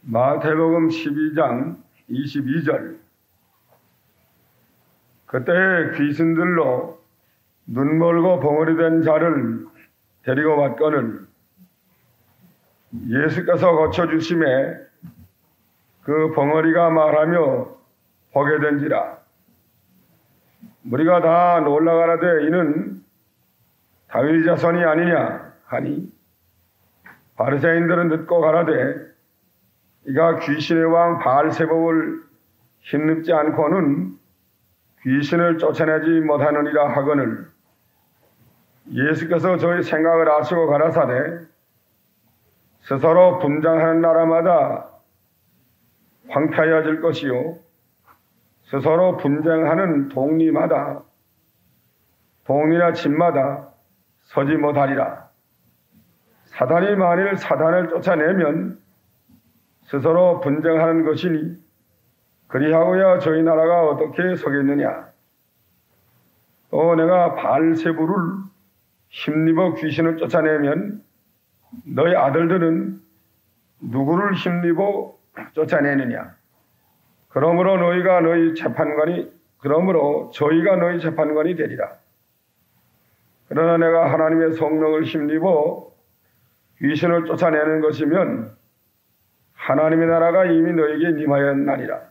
마태복음 12장 22절. 그때 귀신들로 눈멀고 벙어리 된 자를 데리고 왔거늘 예수께서 고쳐주심에 그 벙어리가 말하며 보게 된지라. 무리가 다 놀라가라되 이는 다윗 자손이 아니냐 하니 바리새인들은 듣고 가라되 이가 귀신의 왕 바알세복을 힘입지 않고는 귀신을 쫓아내지 못하느니라 하거늘 예수께서 저희 생각을 아시고 가라사대 스스로 분장하는 나라마다 황폐해질 것이요 스스로 분쟁하는 동리마다 동리나 집마다 서지 못하리라. 사단이 만일 사단을 쫓아내면 스스로 분쟁하는 것이니 그리하고야 저희 나라가 어떻게 서겠느냐. 또 내가 바알세불을 힘입어 귀신을 쫓아내면 너희 아들들은 누구를 힘입어 쫓아내느냐. 그러므로 저희가 너희 재판관이 되리라. 그러나 내가 하나님의 성령을 힘입어 귀신을 쫓아내는 것이면 하나님의 나라가 이미 너에게 임하였나니라.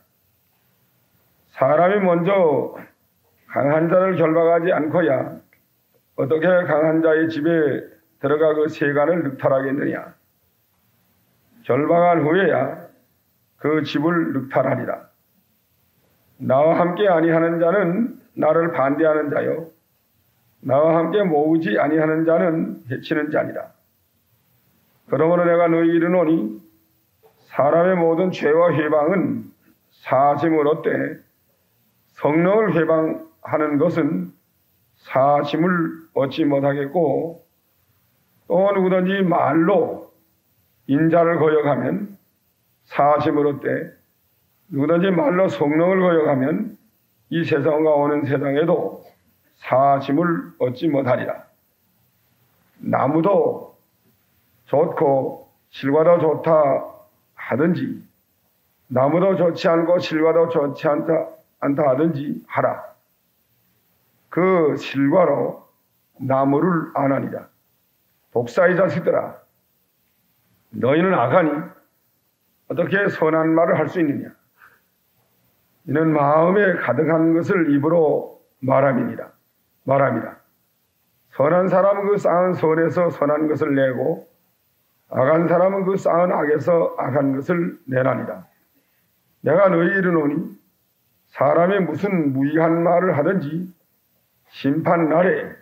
사람이 먼저 강한 자를 결박하지 않고야 어떻게 강한 자의 집에 들어가 그 세간을 늑탈하겠느냐. 결박한 후에야 그 집을 늑탈하리라. 나와 함께 아니하는 자는 나를 반대하는 자요 나와 함께 모으지 아니하는 자는 해치는 자니라. 그러므로 내가 너희에게 이르노니 사람의 모든 죄와 회방은 사심을 얻되 성령을 회방하는 것은 사심을 얻지 못하겠고 또 누구든지 말로 인자를 거역하면 사심을 얻되 누구든지 말로 성령을 거역하면 이 세상과 오는 세상에도 사심을 얻지 못하리라. 나무도 좋고 실과도 좋다 하든지 나무도 좋지 않고 실과도 좋지 않다 하든지 하라. 그 실과로 나무를 아나니라. 독사의 자식들아, 너희는 악하니 어떻게 선한 말을 할 수 있느냐. 이는 마음에 가득한 것을 입으로 말함이라. 선한 사람은 그 쌓은 선에서 선한 것을 내고 악한 사람은 그 쌓은 악에서 악한 것을 내나니라. 내가 너희 이르노니 사람이 무슨 무익한 말을 하든지 심판 날에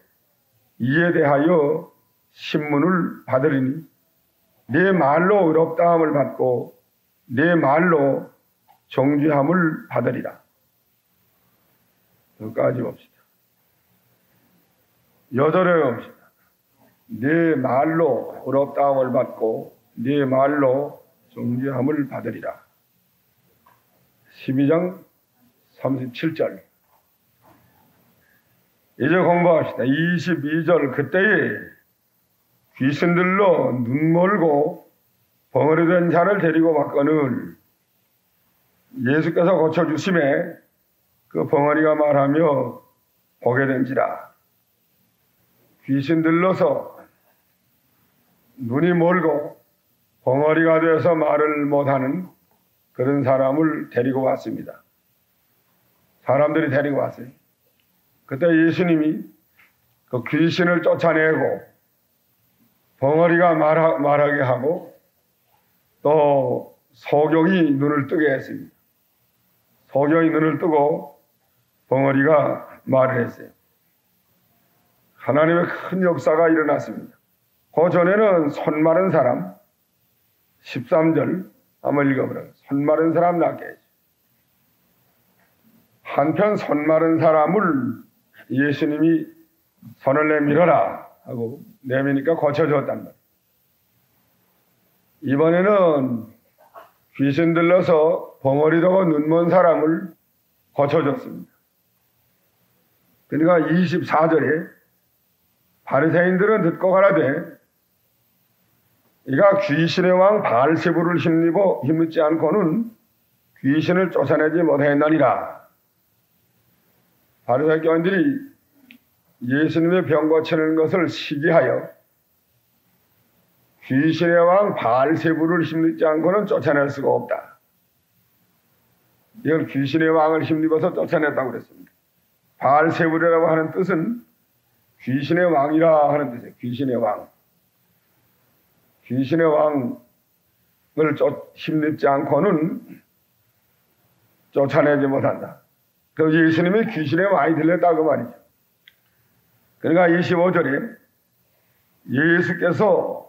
이에 대하여 신문을 받으리니 네 말로 의롭다함을 받고 네 말로 정죄함을 받으리라. 여기까지 봅시다. 8절에 봅시다. 네 말로 의롭다함을 받고 네 말로 정죄함을 받으리라. 12장 37절. 이제 공부합시다. 22절. 그때에 귀신들로 눈멀고 벙어리 된 자를 데리고 왔거늘 예수께서 고쳐주심에 그 벙어리가 말하며 보게 된지라. 귀신들로서 눈이 멀고 벙어리가 되어서 말을 못하는 그런 사람을 데리고 왔습니다. 사람들이 데리고 왔어요. 그때 예수님이 그 귀신을 쫓아내고 벙어리가 말하게 하고 또 소경이 눈을 뜨게 했습니다. 소경이 눈을 뜨고 벙어리가 말을 했어요. 하나님의 큰 역사가 일어났습니다. 그 전에는 손 마른 사람 13절 한번 읽어보라고. 손 마른 사람 낫게 해줘. 한편 손 마른 사람을 예수님이 손을 내밀어라 하고 내미니까 고쳐줬단 말이에요. 이번에는 귀신 들러서 벙어리 되고 눈먼 사람을 고쳐줬습니다. 그러니까 24절에 바리새인들은 듣고 가라되 이가 귀신의 왕 바알세불을 힘입지 않고는 귀신을 쫓아내지 못하였나니라. 바리새인 교인들이 예수님의 병 고치는 것을 시기하여 귀신의 왕 바알세불을 힘입지 않고는 쫓아낼 수가 없다. 이걸 귀신의 왕을 힘입어서 쫓아냈다고 그랬습니다. 바알세불이라고 하는 뜻은 귀신의 왕이라 하는 뜻이에요. 귀신의 왕. 귀신의 왕을 힘입지 않고는 쫓아내지 못한다. 그 예수님이 귀신의 왕이 들렸다 그 말이죠. 그러니까 25절에 예수께서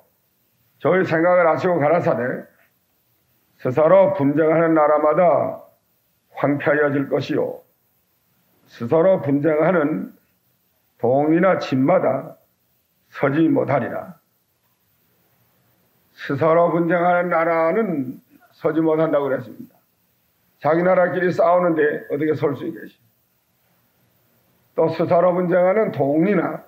저희 생각을 아시고 가라사대 스스로 분쟁하는 나라마다 황폐하여질 것이요 스스로 분쟁하는 동이나 집마다 서지 못하리라. 스스로 분쟁하는 나라는 서지 못한다고 그랬습니다. 자기 나라끼리 싸우는데 어떻게 설 수 있겠지? 또 스스로 분쟁하는 동이나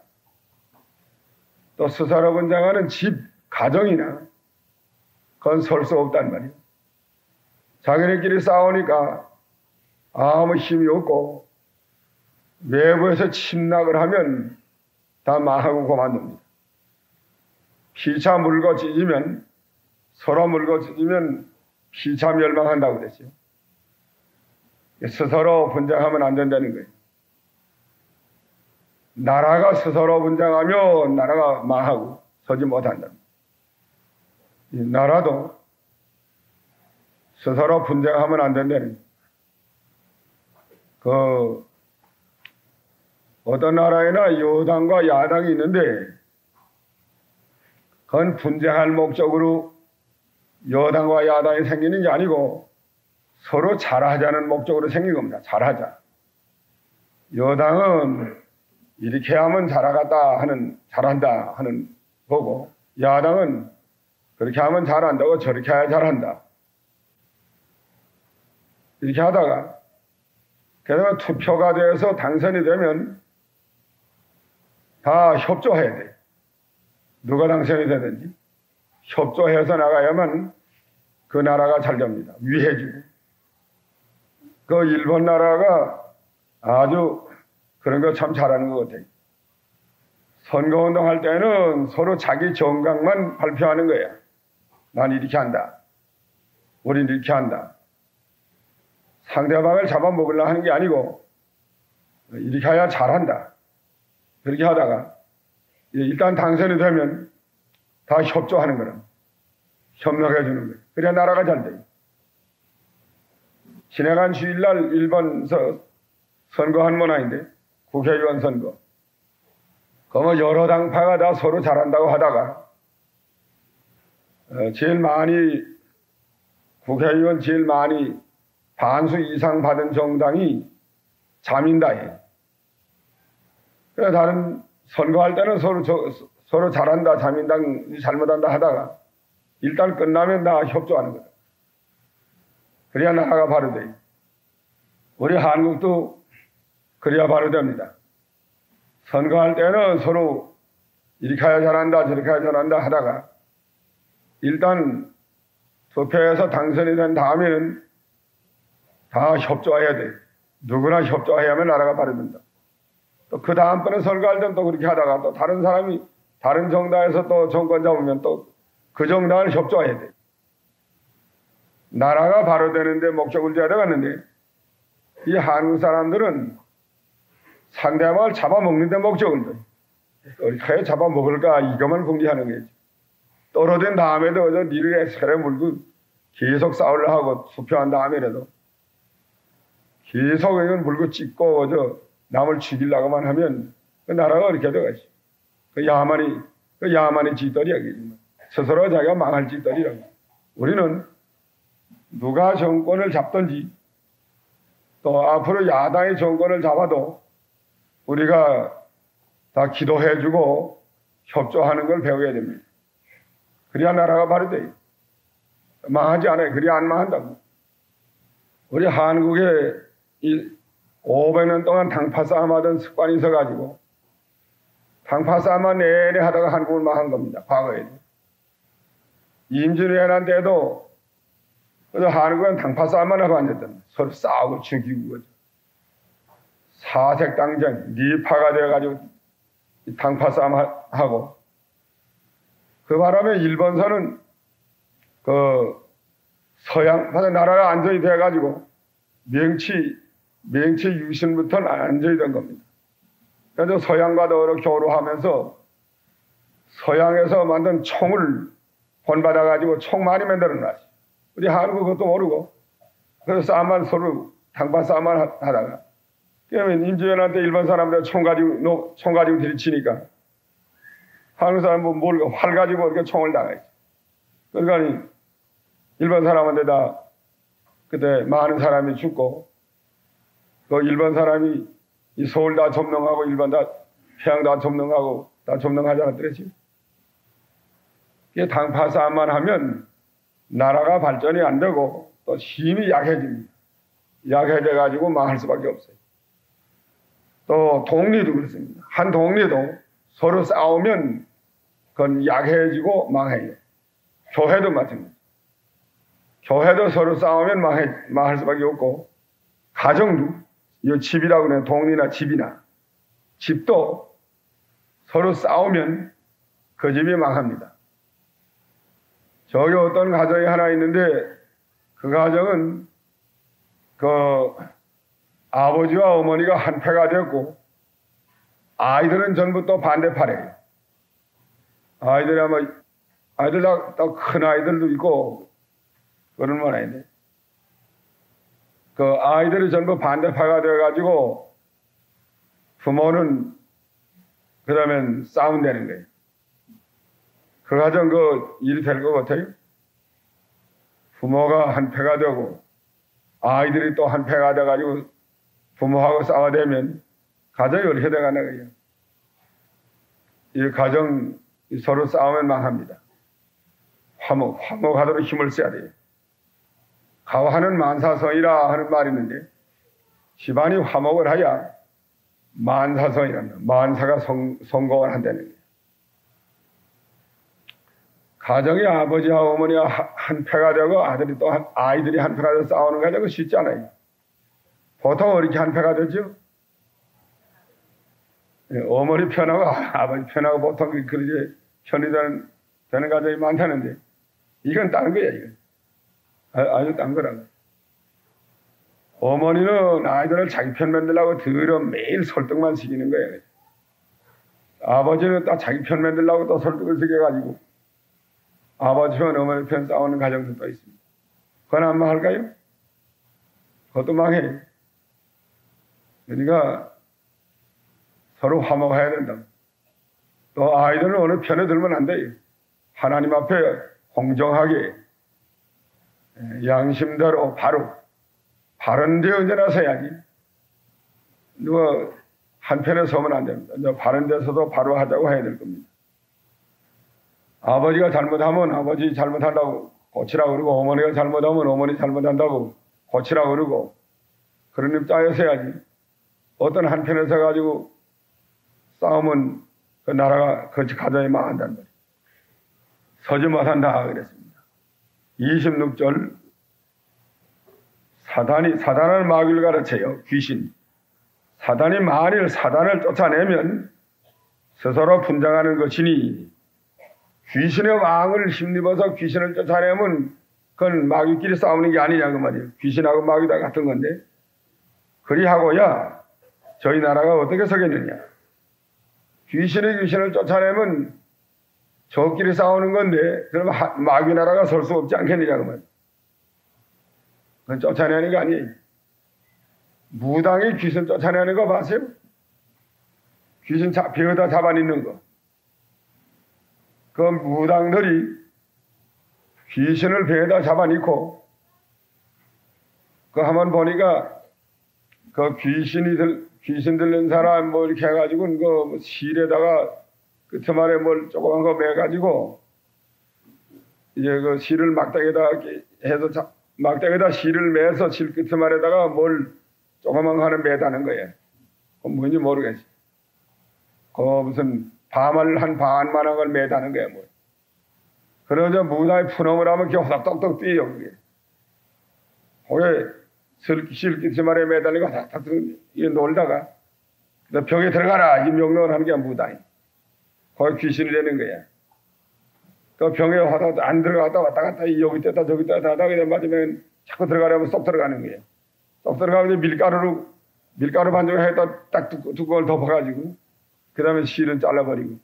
또 스스로 분쟁하는 집, 가정이나 그건 설 수 없단 말이에요. 자기네끼리 싸우니까 아무 힘이 없고 외부에서 침략을 하면 다 망하고 그만둡니다. 피차 물고 찢으면 서로 물고 찢으면 피차 멸망한다고 그랬죠. 스스로 분쟁하면 안 된다는 거예요. 나라가 스스로 분쟁하면 나라가 망하고 서지 못한다. 이 나라도 스스로 분쟁하면 안 된다는 거예요. 어떤 나라에나 여당과 야당이 있는데 그건 분쟁할 목적으로 여당과 야당이 생기는 게 아니고 서로 잘하자는 목적으로 생긴 겁니다. 잘하자. 여당은 이렇게 하면 잘한다 하는 거고 야당은 그렇게 하면 잘한다고 저렇게 해야 잘한다. 이렇게 하다가 게다가 투표가 돼서 당선이 되면 다 협조해야 돼. 누가 당선이 되든지 협조해서 나가야만 그 나라가 잘 됩니다. 위해주고. 그 일본 나라가 아주 그런 거 참 잘하는 것 같아요. 선거운동 할 때는 서로 자기 정강만 발표하는 거야. 난 이렇게 한다. 우린 이렇게 한다. 상대방을 잡아먹으려고 하는 게 아니고 이렇게 해야 잘한다. 그렇게 하다가 일단 당선이 되면 다 협조하는 거라. 협력해 주는 거예요. 그래야 나라가 잘 돼요. 지나간 주일날 일본에서 선거한 모양인데 국회의원 선거. 그러면 여러 당파가 다 서로 잘한다고 하다가 제일 많이 국회의원 제일 많이 반수 이상 받은 정당이 자민당이에요. 그래서 다른 선거할 때는 서로 잘한다, 자민당이 잘못한다 하다가 일단 끝나면 다 협조하는 거다. 그래야 나라가 바로 돼요. 우리 한국도 그래야 바로 됩니다. 선거할 때는 서로 이렇게 해야 잘한다, 저렇게 해야 잘한다 하다가 일단 투표해서 당선이 된 다음에는 다 협조해야 돼. 누구나 협조해야만 나라가 바로 된다. 또 그 다음번에 선거할 때는 또 그렇게 하다가 또 다른 사람이 다른 정당에서 또 정권 잡으면 또 그 정당을 협조해야 돼. 나라가 바로 되는데 목적을 지어야 되겠는데 이 한국 사람들은 상대방을 잡아먹는데 목적을 둬요. 어떻게 잡아먹을까 이것만 궁리하는 거지. 떨어진 다음에도 니를 세례 물고 계속 싸우려 하고 투표한 다음에라도 계속 이건 물고 찍고 남을 죽이려고만 하면 그 나라가 그렇게 돼가지. 그 야만의 짓거리야. 스스로 자기가 망할 짓거리라고. 우리는 누가 정권을 잡든지 또 앞으로 야당이 정권을 잡아도 우리가 다 기도해주고 협조하는 걸 배워야 됩니다. 그래야 나라가 바로 돼요. 망하지 않아요. 그래야 안 망한다고. 우리 한국에 이 500년 동안 당파 싸움하던 습관이 있어가지고 당파 싸움만 내내 하다가 한국을 망한 겁니다. 과거에. 임진왜란 때도 한국은 당파 싸움만 하고 앉았던 서로 싸우고 죽이고 사색당전, 니파가 되어가지고 당파 싸움하고 그 바람에 일본서는 그 서양 나라가 안정이 돼가지고 명치 유신부터는 안정이 된 겁니다. 그래서 서양과도 어로 교류하면서 서양에서 만든 총을 본받아가지고 총 많이 만들어놨어요. 우리 한국 그것도 모르고 그래서 싸움만 서로 당파 싸움만 하다가 그러면 임진왜란 때 일본 사람들 총 가지고 들이치니까 한국 사람은 활 가지고 이렇게 총을 나가야지. 그러니까 일본 사람한테 다 그때 많은 사람이 죽고 그 일본 사람이 이 서울 다 점령하고 일본 다 평양 다 점령하고 다 점령하지 않았더랬지. 이게 당파 싸움만 하면 나라가 발전이 안 되고 또 힘이 약해집니다. 약해져 가지고 망할 수밖에 없어요. 또 독리도 그렇습니다. 한 독리도 서로 싸우면 그건 약해지고 망해요. 교회도 마찬가지입니다. 교회도 서로 싸우면 망할 수밖에 없고 가정도 이 집이라고 그래요. 독리나 집이나 집도 서로 싸우면 그 집이 망합니다. 저기 어떤 가정이 하나 있는데 그 가정은 그 아버지와 어머니가 한패가 되었고 아이들은 전부 또 반대파래요. 아이들이 아마 아이들 다 큰 아이들도 있고 그런 건 아닌데 그 아이들이 전부 반대파가 되어가지고 부모는 그러면 싸운다는 거예요. 그 가정 그 일이 될 것 같아요? 부모가 한패가 되고 아이들이 또 한패가 돼가지고 부모하고 싸워대면 가정이 어떻게 돼가는 거예요? 이 가정 서로 싸우면 망합니다. 화목하도록 힘을 써야 돼요. 가화는 만사성이라 하는 말이 있는데 집안이 화목을 해야 만사성이랍니다. 만사가 성공을 한다는 거예요. 가정이 아버지와 어머니가 한패가 되고 아이들이 한패가 돼서 싸우는 가정은 쉽지 않아요. 보통 이렇게 한패가 되죠? 어머니 편하고 아버지 편하고 보통 그렇게 편이 되는 가정이 많다는데 이건 다른 거야, 이건. 아주 딴 거라고. 어머니는 아이들을 자기 편 만들려고 들어 매일 설득만 시키는 거예요. 아버지는 또 자기 편 만들려고 또 설득을 시켜가지고 아버지 편, 어머니 편 싸우는 가정도 또 있습니다. 그건 안 망할까요? 그것도 망해. 그러니까 서로 화목해야 된다. 또 아이들은 어느 편에 들면 안 돼요. 하나님 앞에 공정하게 양심대로 바른 데 언제나 서야지. 누가 한편에 서면 안 됩니다. 바른 데서도 바로 하자고 해야 될 겁니다. 아버지가 잘못하면 아버지 잘못한다고 고치라고 그러고 어머니가 잘못하면 어머니 잘못한다고 고치라고 그러고 그런 입장에 서야지. 어떤 한편에 서가지고 싸우면 그 나라가 그 가정이 망한단 말이에요. 서지 못한다 그랬습니다. 26절 사단을 마귀를 가르쳐요. 귀신. 사단이 만일 사단을 쫓아내면 스스로 분장하는 것이니 귀신의 왕을 힘입어서 귀신을 쫓아내면 그건 마귀끼리 싸우는 게 아니냐 그 말이에요. 귀신하고 마귀 다 같은 건데 그리하고야 저희 나라가 어떻게 서겠느냐. 귀신을 쫓아내면 저끼리 싸우는 건데 그러면 마귀 나라가 설 수 없지 않겠느냐 그 말이에요. 그건 쫓아내는 게 아니에요. 무당이 귀신 쫓아내는 거 봤어요? 귀신 배에다 잡아놓는 거. 그 무당들이 귀신을 배에다 잡아놓고 그 한번 보니까 그 귀신 들린 사람 뭐 이렇게 해가지고 그 실에다가 끝말에 뭘 조그만 거 매가지고 이제 그 실을 막대기에다 해서 막대기에다 실을 매서 실 끝말에다가 뭘 조그만 거 하나 매다는 거예요. 그건 뭔지 모르겠어요. 그 무슨 밤을 한 반만한 걸 매다는 거야, 뭐. 그러자 무당이 푸놈을 하면 이렇게 호닥떡떡 뛰어요, 그게. 거기에 실기치말에 매달리고 호닥떡 놀다가, 벽에 들어가라! 이 명령을 하는 게 무당이. 거기 귀신이 되는 거야. 그 병에 하다 안 들어갔다 왔다 갔다 여기 떼다 저기 떼다 하다가 그냥 맞으면 자꾸 들어가려면 쏙 들어가는 거예요. 쏙 들어가면 밀가루 반죽해서 딱 뚜껑을 덮어가지고 그 다음에 실은 잘라버리고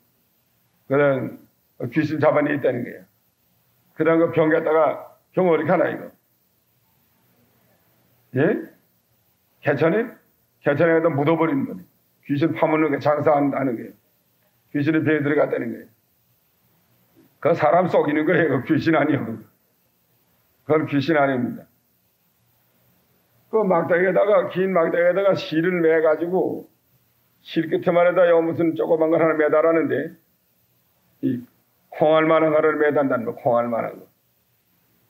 그 다음 귀신 잡아내 있다는 거예요. 그 다음 그 병 갖다가 병 어디 가나 이거? 예? 개천에 갖다 묻어버리는 거네. 귀신 파묻는 게 장사하는 거예요. 귀신이 배에 들어갔다는 거예요. 그 사람 속이는 거예요. 귀신 아니요. 그건 귀신 아닙니다. 그 막대기에다가 긴 막대기에다가 실을 매가지고 실 끝에만에다 무슨 조그만 걸 하나 매달았는데 이 콩알 만한 거를 매단다는 거. 콩알 만한 거.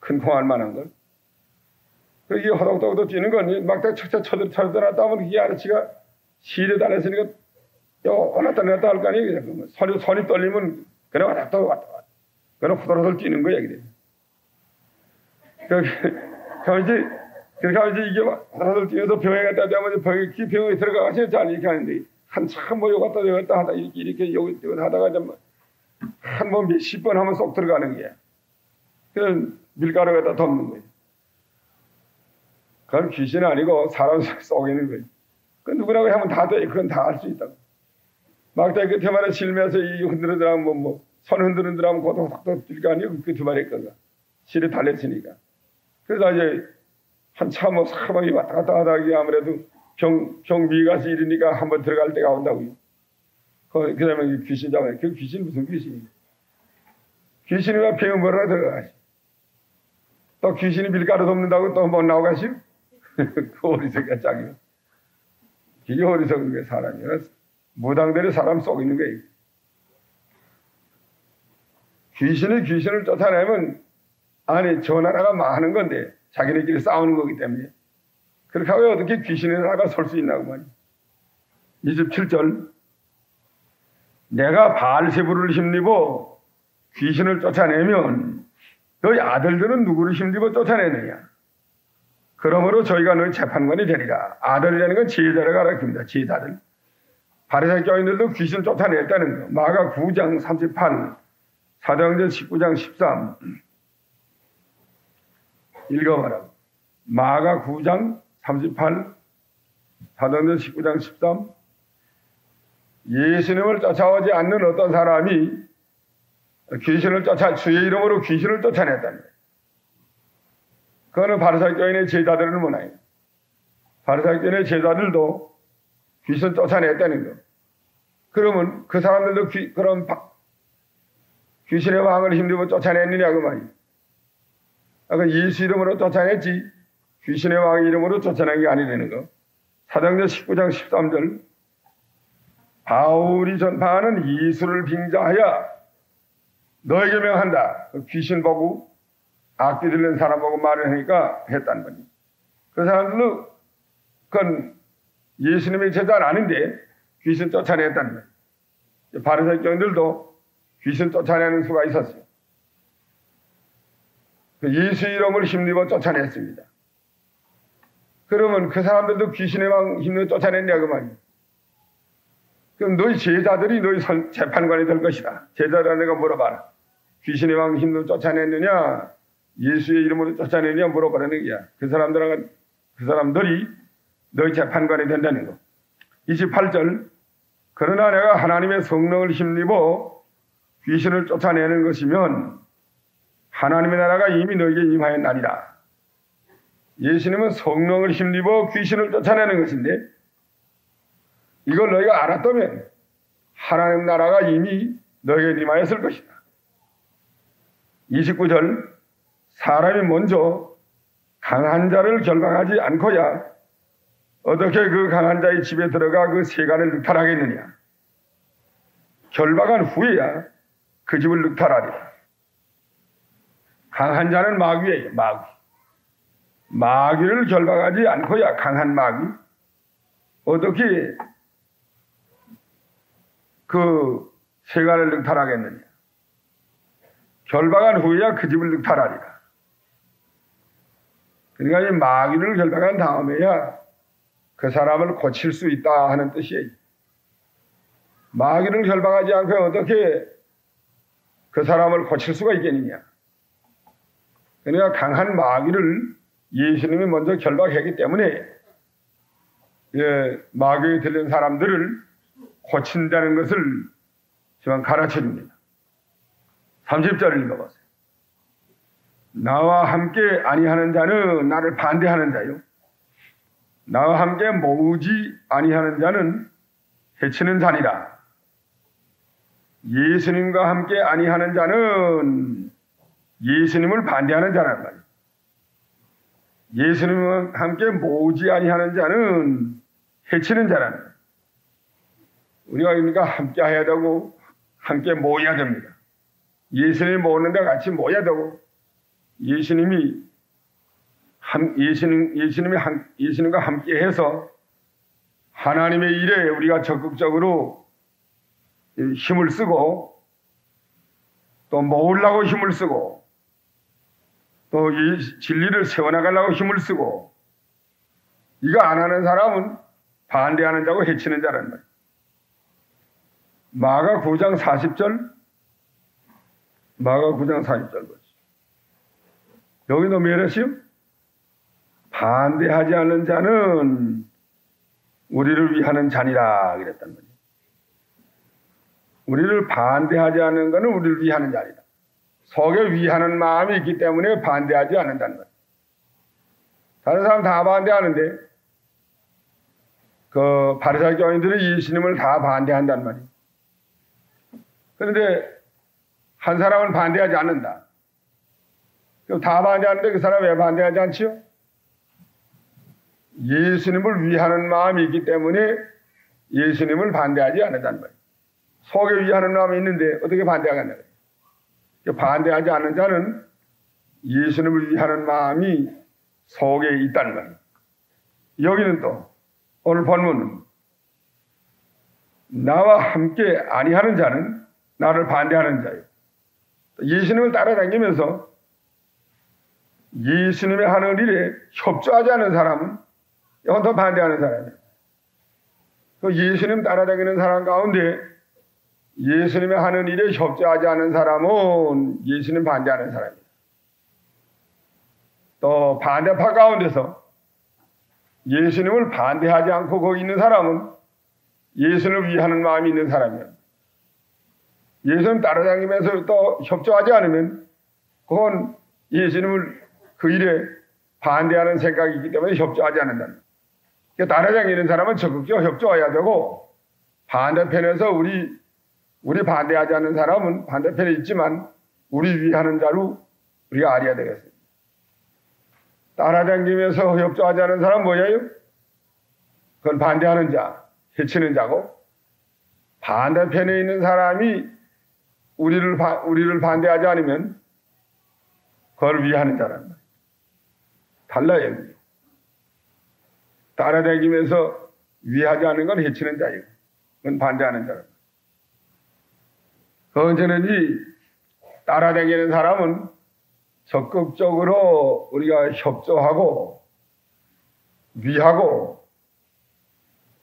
큰 콩알 만한 걸. 그게 허덕덕도 뛰는 건 막대기 척척 쳐들어놨다 하면 이 아저씨가 실에 달렸으니까 왔다 내렸다 할 거 아니에요. 손이 떨리면 그래 왔다 왔다. 그럼 후덜후덜 뛰는 거야, 이게. 그렇게 하면 이제 이게 후덜후덜 뛰어서 병에 갔다 대면 병에 들어가서 잘 이렇게 하는데, 한참 뭐 여기 갔다 하다, 이렇게 여기 하다가 한 번 몇십 번 하면 쏙 들어가는 거야. 그럼 밀가루 갖다 덮는 거야. 그건 귀신 아니고 사람 속이는 거야. 그 누구라고 하면 다 돼. 그건 다 할 수 있다고. 막대기 끝에만 실면서 이 흔들어들하면 손 흔들흔들하면 그것도 탁탁 뛸 거 아니에요? 그 두 마리 거가. 실에 달렸으니까. 그래서 이제 한참 사방이 왔다 갔다 하다가 아무래도 병 미가서 이러니까 한번 들어갈 때가 온다고요. 그 다음에 귀신 잡아요. 그 귀신 무슨 귀신이에요? 귀신이 왜 병 벌어 들어가시? 또 귀신이 밀가루 덮는다고 또 못 나오가시오? 그 어리석은 짝이요. 이게 어리석은 게 사람이야. 무당들이 사람 속이는 거예요. 귀신을 쫓아내면 아니 저 나라가 망하는 건데 자기네끼리 싸우는 거기 때문에 그렇게 하고 어떻게 귀신의 나라가 설 수 있나고 말이야. 27절 내가 바알세부를 힘입어 귀신을 쫓아내면 너희 아들들은 누구를 힘입어 쫓아내느냐. 그러므로 저희가 너희 재판관이 되리라. 아들이라는 건 제자를 가리킵니다. 제자들. 바리새인 교인들도 귀신을 쫓아냈다는 거. 마가 9장 38 사도행전 19장 13 읽어봐라. 마가 9장 38 사도행전 19장 13 예수님을 쫓아오지 않는 어떤 사람이 귀신을 주의 이름으로 귀신을 쫓아냈다는 거예요. 그거는 바리새인 교인의 제자들은 뭐나요? 바리새인 교인의 제자들도 귀신 쫓아냈다는 거. 그러면 그 사람들도 그럼 귀신의 왕을 힘입어 쫓아냈느냐 그 말이에요. 아까 예수 이름으로 쫓아냈지 귀신의 왕 이름으로 쫓아낸 게 아니라는 거. 사도행전 19장 13절 바울이 전파하는 예수를 빙자하여 너에게 명한다. 귀신 보고 악귀 들린 사람 보고 말을 하니까 했다는 거지. 그 사람들은 그건 예수님의 제자는 아닌데 귀신 쫓아냈다는 거예요. 바리새인 교인들도 귀신 쫓아내는 수가 있었어요. 예수 이름을 힘입어 쫓아냈습니다. 그러면 그 사람들도 귀신의 왕 힘입어 쫓아냈냐 그 말이에요. 그럼 너희 제자들이 너희 재판관이 될 것이다. 제자들아 내가 물어봐라. 귀신의 왕 힘입어 쫓아냈느냐 예수의 이름으로 쫓아내느냐 물어보라는 거야. 그 사람들이 너희 재판관이 된다는 거. 28절 그러나 내가 하나님의 성령을 힘입어 귀신을 쫓아내는 것이면 하나님의 나라가 이미 너에게 임하였나니라. 예수님은 성령을 힘입어 귀신을 쫓아내는 것인데 이걸 너희가 알았다면 하나님 나라가 이미 너에게 임하였을 것이다. 29절 사람이 먼저 강한 자를 결박하지 않고야 어떻게 그 강한 자의 집에 들어가 그 세간을 늑탈하겠느냐. 결박한 후에야 그 집을 늑탈하리라. 강한 자는 마귀예요. 마귀를 결박하지 않고야 강한 마귀 어떻게 그 세간을 늑탈하겠느냐. 결박한 후에야 그 집을 늑탈하리라. 그러니까 이 마귀를 결박한 다음에야 그 사람을 고칠 수 있다 하는 뜻이에요. 마귀를 결박하지 않고 어떻게 그 사람을 고칠 수가 있겠느냐. 그러니까 강한 마귀를 예수님이 먼저 결박했기 때문에 마귀에 들린 사람들을 고친다는 것을 지금 가르쳐 줍니다. 30절을 읽어보세요. 나와 함께 아니하는 자는 나를 반대하는 자요. 나와 함께 모으지 아니하는 자는 해치는 자니라. 예수님과 함께 아니하는 자는 예수님을 반대하는 자란 말이에요. 예수님과 함께 모으지 아니하는 자는 해치는 자란 말이에요. 우리가 그러니까 함께 해야 되고 함께 모여야 됩니다. 예수님이 모으는데 같이 모여야 되고 예수님과 함께 해서 하나님의 일에 우리가 적극적으로 힘을 쓰고 또 모으려고 힘을 쓰고 또 이 진리를 세워나가려고 힘을 쓰고 이거 안 하는 사람은 반대하는 자고 해치는 자란 말이에요. 마가 9장 40절 보시죠. 여기도 뭐랬어요? 반대하지 않는 자는 우리를 위하는 자니라 그랬단 말이에요. 우리를 반대하지 않는 것은 우리를 위하는 자니라. 속에 위하는 마음이 있기 때문에 반대하지 않는다는 거예요. 다른 사람 다 반대하는데 그 바리새인 교인들은 예수님을 다 반대한단 말이에요. 그런데 한 사람은 반대하지 않는다. 그럼 다 반대하는데 그 사람 왜 반대하지 않지요? 예수님을 위하는 마음이 있기 때문에 예수님을 반대하지 않는다는 말이에요. 속에 위하는 마음이 있는데 어떻게 반대하겠냐. 반대하지 않는 자는 예수님을 위하는 마음이 속에 있다는 말이에요. 여기는 또 오늘 본문은 나와 함께 아니하는 자는 나를 반대하는 자예요. 예수님을 따라다니면서 예수님의 하는 일에 협조하지 않는 사람은 이건 더 반대하는 사람이에요. 그 예수님 따라다니는 사람 가운데 예수님의 하는 일에 협조하지 않는 사람은 예수님 반대하는 사람이에요. 또 반대파 가운데서 예수님을 반대하지 않고 거기 있는 사람은 예수님을 위하는 마음이 있는 사람이에요. 예수님 따라다니면서 또 협조하지 않으면 그건 예수님을 그 일에 반대하는 생각이 있기 때문에 협조하지 않는다. 그러니까 따라다니는 사람은 적극적으로 협조해야 되고 반대편에서 우리 반대하지 않는 사람은 반대편에 있지만 우리 위하는 자로 우리가 알아야 되겠습니다. 따라다니면서 협조하지 않는 사람은 뭐예요? 그건 반대하는 자, 해치는 자고 반대편에 있는 사람이 우리를 반대하지 않으면 그걸 위하는 자란 말이에요. 달라요. 따라다니면서 위하지 않는 건 해치는 자이고 그건 반대하는 자란 말이에요. 언제는 이 따라다니는 사람은 적극적으로 우리가 협조하고 위하고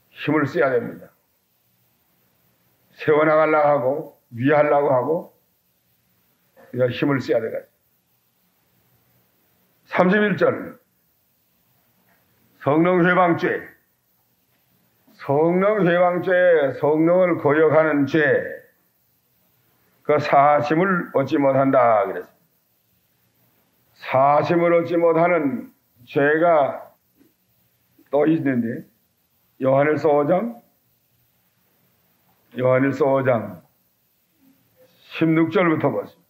힘을 써야 됩니다. 세워나가려고 하고 위하려고 하고 우리가 힘을 써야 되겠죠. 31절 성령회방죄. 성령회방죄, 성령을 거역하는 죄, 그 사심을 얻지 못한다 그랬습니다. 사심을 얻지 못하는 죄가 또 있는데 요한일서 5장 16절부터 보십시오.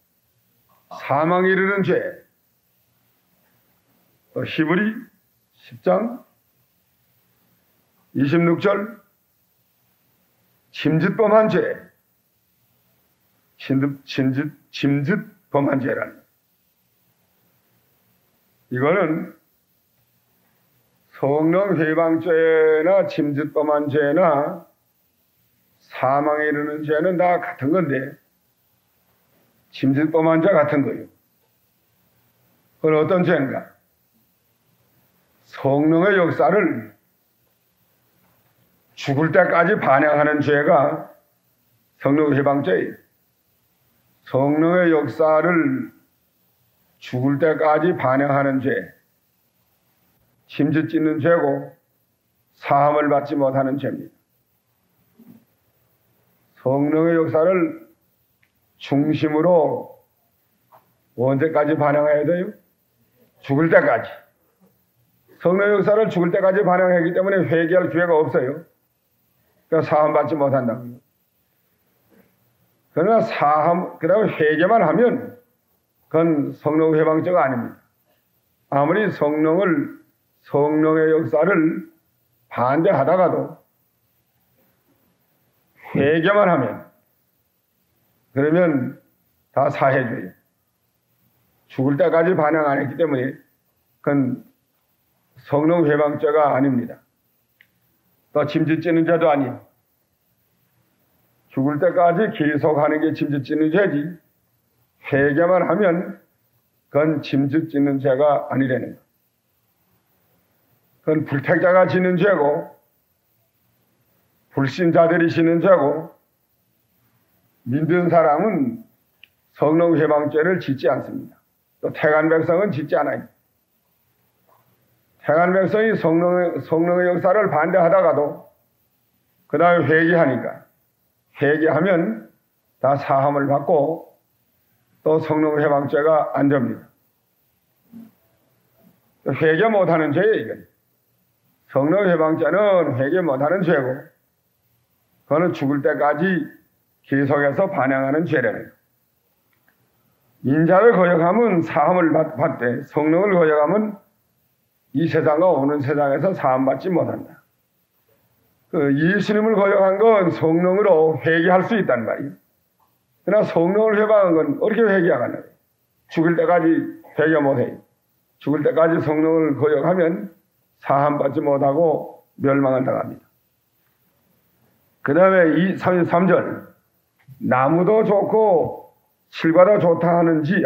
사망에 이르는 죄. 또 히브리 10장 26절 침짓범한 죄. 침짓범한 죄라는. 이거는 성령 회방죄나 침짓범한 죄나 사망에 이르는 죄는 다 같은 건데 짐승범한 자 같은 거예요. 그건 어떤 죄인가? 성령의 역사를 죽을 때까지 반영하는 죄가 성령 해방죄예요. 성령의 역사를 죽을 때까지 반영하는 죄, 짐짓 짓는 죄고 사함을 받지 못하는 죄입니다. 성령의 역사를 중심으로 언제까지 반영해야 돼요? 죽을 때까지. 성령의 역사를 죽을 때까지 반영하기 때문에 회개할 기회가 없어요. 그러니까 사함 받지 못한다고요. 그러나 그다음에 회개만 하면 그건 성령 회방죄가 아닙니다. 아무리 성령의 역사를 반대하다가도 회개만 하면 그러면 다 사해줘요. 죽을 때까지 반영 안 했기 때문에 그건 성령 회방죄가 아닙니다. 또 짐짓 지는 죄도 아니에요. 죽을 때까지 계속하는 게 짐짓 지는 죄지 회개만 하면 그건 짐짓 지는 죄가 아니라는 거. 그건 불택자가 지는 죄고 불신자들이 지는 죄고 믿는 사람은 성령 회방죄를 짓지 않습니다. 또 태간 백성은 짓지 않아요. 태간 백성이 성령의 역사를 반대하다가도 그 다음에 회개하면 다 사함을 받고 또 성령 회방죄가 안 됩니다. 회개 못하는 죄예요, 이건. 성령 회방죄는 회개 못하는 죄고 그거는 죽을 때까지 계속해서 반영하는 죄라는 거예요. 인자를 거역하면 사함을 받되 성령을 거역하면 이 세상과 오는 세상에서 사함받지 못한다. 예수님을 거역한 건 성령으로 회개할 수 있단 말이에요. 그러나 성령을 회방한 건 어떻게 회개하겠나요? 죽을 때까지 회개 못해요. 죽을 때까지 성령을 거역하면 사함받지 못하고 멸망을 당합니다. 그 다음에 33절 나무도 좋고 실과도 좋다 하든지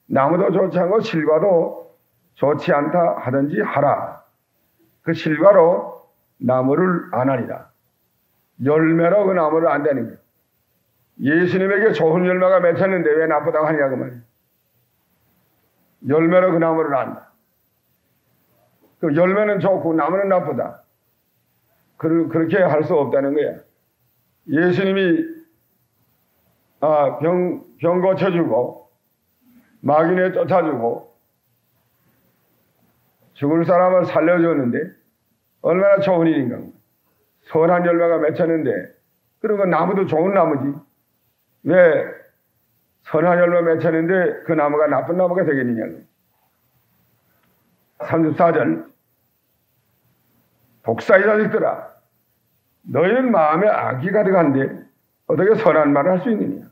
나무도 좋지 않고 실과도 좋지 않다 하든지 하라. 그 실과로 나무를 안 하니라. 열매로 그 나무를 안 되는 거예요. 예수님에게 좋은 열매가 맺혔는데 왜 나쁘다고 하냐 그 말이에요. 열매로 그 나무를 안다. 그 열매는 좋고 나무는 나쁘다. 그렇게 할 수 없다는 거야. 예수님이 병 고쳐주고 마귀네 쫓아주고 죽을 사람을 살려줬는데 얼마나 좋은 일인가. 선한 열매가 맺혔는데 그리고 나무도 좋은 나무지. 왜 선한 열매 맺혔는데 그 나무가 나쁜 나무가 되겠느냐. 34절 독사의 자식들아 너희는 마음에 악이 가득한데 어떻게 선한 말을 할 수 있느냐.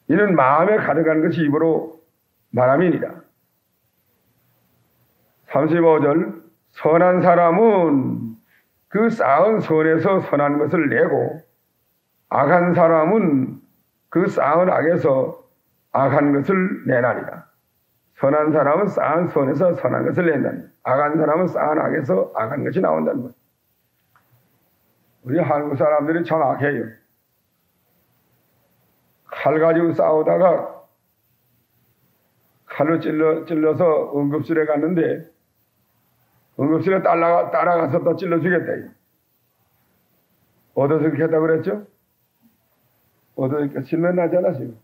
이는 마음에 가득한 것이 입으로 말함이니라. 35절 선한 사람은 그 쌓은 선에서 선한 것을 내고 악한 사람은 그 쌓은 악에서 악한 것을 내나니라. 선한 사람은 쌓은 선에서 선한 것을 낸다니. 악한 사람은 쌓은 악에서 악한 것이 나온다는 거예요. 우리 한국 사람들이 참 악해요. 칼 가지고 싸우다가 칼로 찔러서 응급실에 갔는데 응급실에 따라가서 또 찔러주겠다. 어디서 그렇게 했다고 그랬죠? 어디서 실면 나잖아 지금.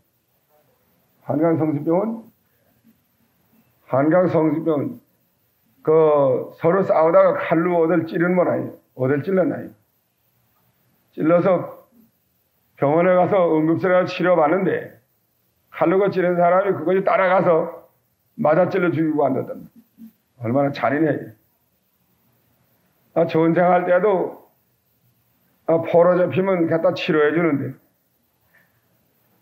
한강성수병원 서로 싸우다가 칼로 어딜 찌르는 아니에요. 어딜 찔렀나요? 찔러서 병원에 가서 응급실에 가서 치료받는데 칼로 찌른 사람이 그것이 따라가서 맞아 찔러 죽이고 앉았단 말이에요. 얼마나 잔인해요. 전쟁할 때도 포로 잡히면 갖다 치료해 주는데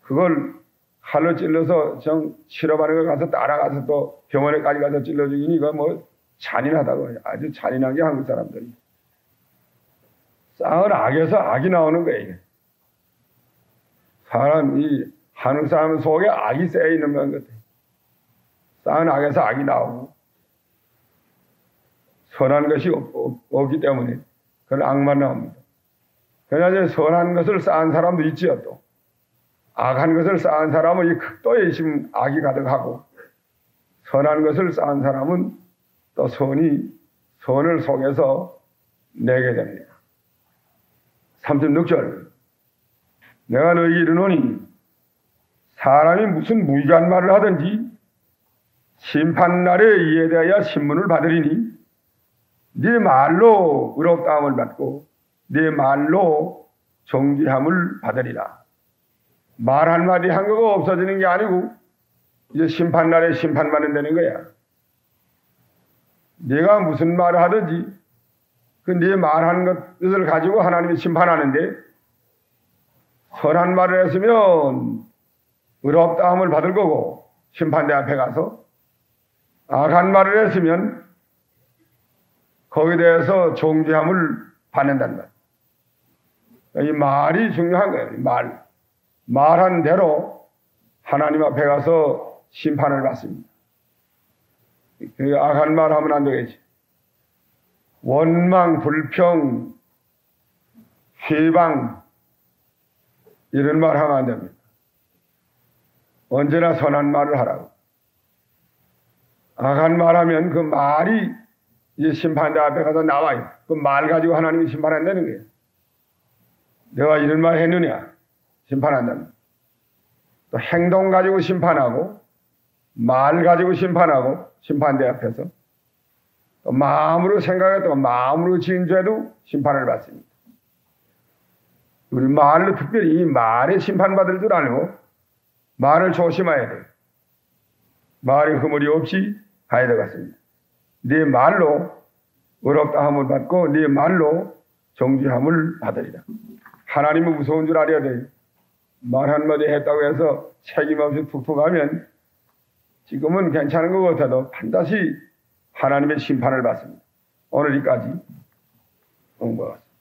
그걸 칼로 찔러서 치료받는 걸 가서 따라가서 또 병원에까지 가서 찔러 죽이니 이거 뭐 잔인하다고 해요. 아주 잔인한 게 한국 사람들이. 쌓은 악에서 악이 나오는 거예요. 이게. 사람이 한국 사람 속에 악이 쌓여 있는 것 같아요. 쌓은 악에서 악이 나오고 선한 것이 없기 때문에 그런 악만 나옵니다. 그러나 선한 것을 쌓은 사람도 있지요. 또 악한 것을 쌓은 사람은 이 극도의 지금 악이 가득하고 선한 것을 쌓은 사람은 또 선을 속에서 내게 됩니다. 36절 내가 너희에게 이르노니 사람이 무슨 무익한 말을 하든지 심판날에 이에 대하여 신문을 받으리니 네 말로 의롭다함을 받고 네 말로 정죄함을 받으리라. 말 한마디 한 거가 없어지는 게 아니고 이제 심판날에 심판받는 되는 거야. 네가 무슨 말을 하든지 그 네 말한 것을 가지고 하나님이 심판하는데 선한 말을 했으면 의롭다함을 받을 거고 심판대 앞에 가서 악한 말을 했으면 거기에 대해서 정죄함을 받는다는 거예요. 이 말이 중요한 거예요. 말한 대로 하나님 앞에 가서 심판을 받습니다. 그 악한 말 하면 안 되겠지. 원망, 불평, 회방 이런 말 하면 안 됩니다. 언제나 선한 말을 하라고. 악한 말 하면 그 말이 이제 심판대 앞에 가서 나와요. 그 말 가지고 하나님이 심판한다는 거예요. 내가 이런 말 했느냐? 심판한다는 거예요. 또 행동 가지고 심판하고 말 가지고 심판하고 심판대 앞에서 또 마음으로 생각했다고 마음으로 지은 죄도 심판을 받습니다. 우리 말로 특별히 이 말에 심판받을 줄 알고 말을 조심해야 돼요. 말에 허물이 없이 가야 되겠습니다. 네 말로 의롭다함을 받고 네 말로 정죄함을 받으리라. 하나님은 무서운 줄 알아야 돼요. 말 한마디 했다고 해서 책임없이 툭툭 하면 지금은 괜찮은 것 같아도 반드시 하나님의 심판을 받습니다. 오늘 여기까지 공부하겠습니다.